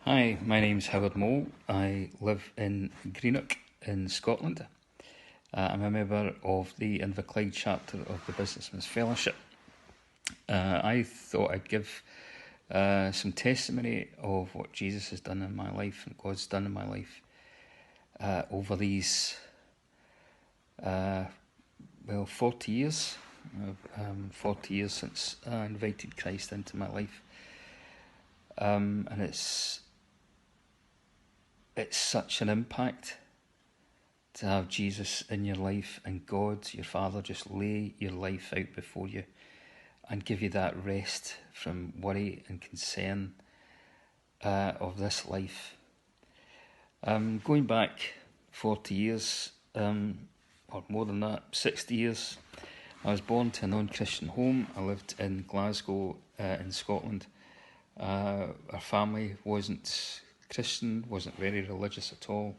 Hi, my name's Howard Moe. I live in Greenock in Scotland. I'm a member of the Inverclyde chapter of the Businessmen's Fellowship. I thought I'd give some testimony of what Jesus has done in my life and God's done in my life over these 40 years. 40 years since I invited Christ into my life. And it's such an impact to have Jesus in your life and God, your Father, just lay your life out before you and give you that rest from worry and concern of this life. Going back 40 years, or more than that, 60 years, I was born to a non-Christian home. I lived in Glasgow in Scotland. Our family wasn't Christian, wasn't very religious at all.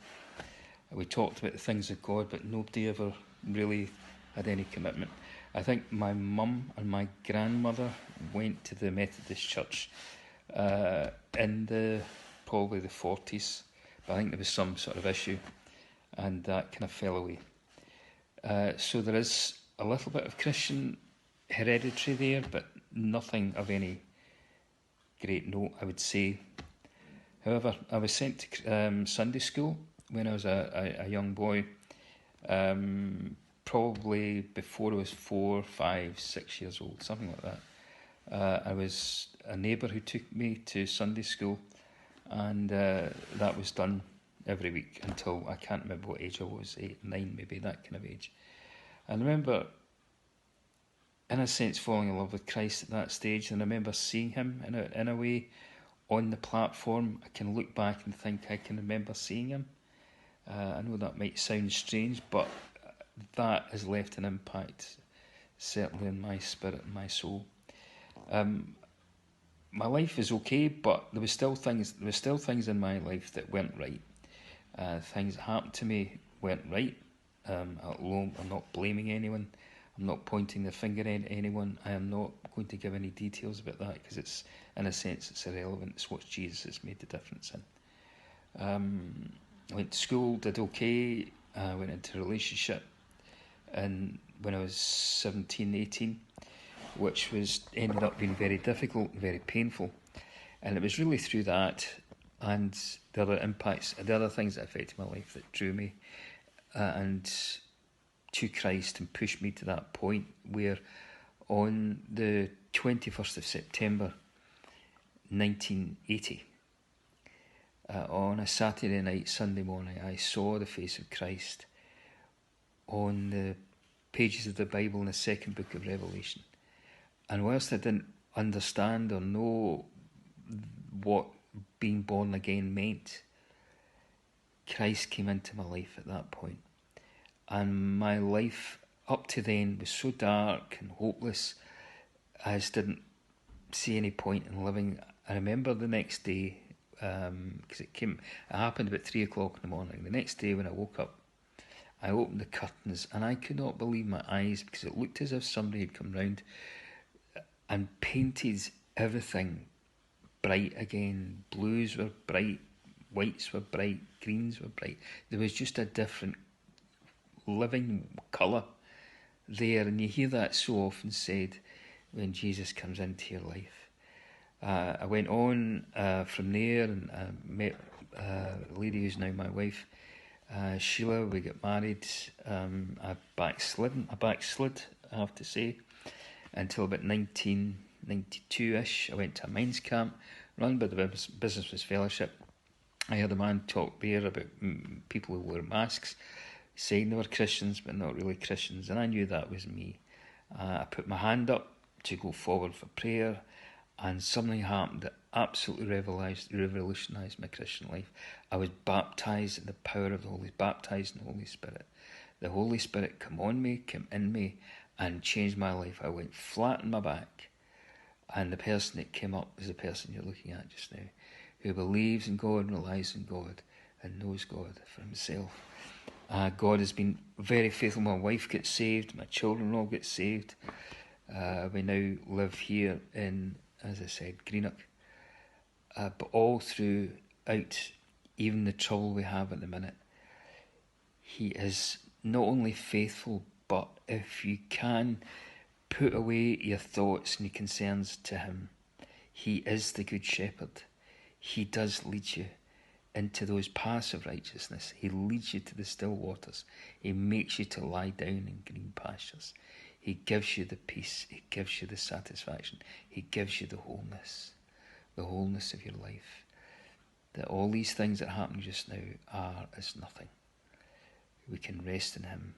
We talked about the things of God, but nobody ever really had any commitment. I think my mum and my grandmother went to the Methodist church in probably the 40s, but I think there was some sort of issue, and that kind of fell away. So there is a little bit of Christian hereditary there, but nothing of any great note, I would say. However, I was sent to Sunday school when I was a young boy, probably before I was 4, 5, 6 years old, something like that. I was a neighbour who took me to Sunday school, and that was done every week until I can't remember what age I was, 8, 9, maybe that kind of age. And I remember, in a sense, falling in love with Christ at that stage, and I remember seeing him in a way on the platform. I can look back and think I can remember seeing him. I know that might sound strange, but that has left an impact, certainly in my spirit and my soul. My life is okay, but there were still things in my life that weren't right. Things that happened to me weren't right. I'm not blaming anyone. I'm not pointing the finger at anyone. I am not going to give any details about that because it's, in a sense, it's irrelevant. It's what Jesus has made the difference in. I went to school, did okay. I went into a relationship and when I was 17, 18, which ended up being very difficult and very painful. And it was really through that and the other things that affected my life that drew me and to Christ and pushed me to that point where on the 21st of September 1980, on a Saturday night, Sunday morning, I saw the face of Christ on the pages of the Bible in the second book of Revelation. And whilst I didn't understand or know what being born again meant, Christ came into my life at that point. And my life up to then was so dark and hopeless, I just didn't see any point in living. I remember the next day, because it happened about 3 o'clock in the morning. The next day when I woke up, I opened the curtains and I could not believe my eyes because it looked as if somebody had come round and painted everything bright again. Blues were bright, whites were bright, greens were bright. There was just a different living colour there, and you hear that so often said when Jesus comes into your life. I went on from there and met a lady who's now my wife, Sheila. We got married. I backslid, I have to say, until about 1992-ish. I went to a men's camp run by the Businessmen's Fellowship. I heard a man talk there about people who wore masks, saying they were Christians but not really Christians, and I knew that was me. I put my hand up to go forward for prayer, and something happened that absolutely revolutionised my Christian life. I was baptised in the power of baptised in the Holy Spirit. The Holy Spirit came on me, came in me, and changed my life. I went flat on my back, and the person that came up is the person you're looking at just now, who believes in God and relies on God and knows God for himself. God has been very faithful. My wife gets saved, my children all get saved. We now live here in, as I said, Greenock. But all through out even the trouble we have at the minute. He is not only faithful, but if you can put away your thoughts and your concerns to him, he is the good shepherd. He does lead you into those paths of righteousness. He leads you to the still waters. He makes you to lie down in green pastures. He gives you the peace. He gives you the satisfaction. He gives you the wholeness of your life. That all these things that happen just now are as nothing. We can rest in him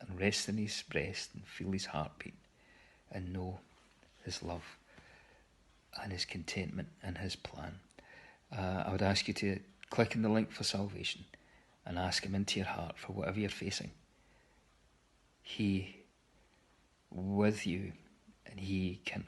and rest in his breast and feel his heartbeat and know his love and his contentment and his plan. I would ask you to click on the link for salvation and ask him into your heart for whatever you're facing. He with you, and he can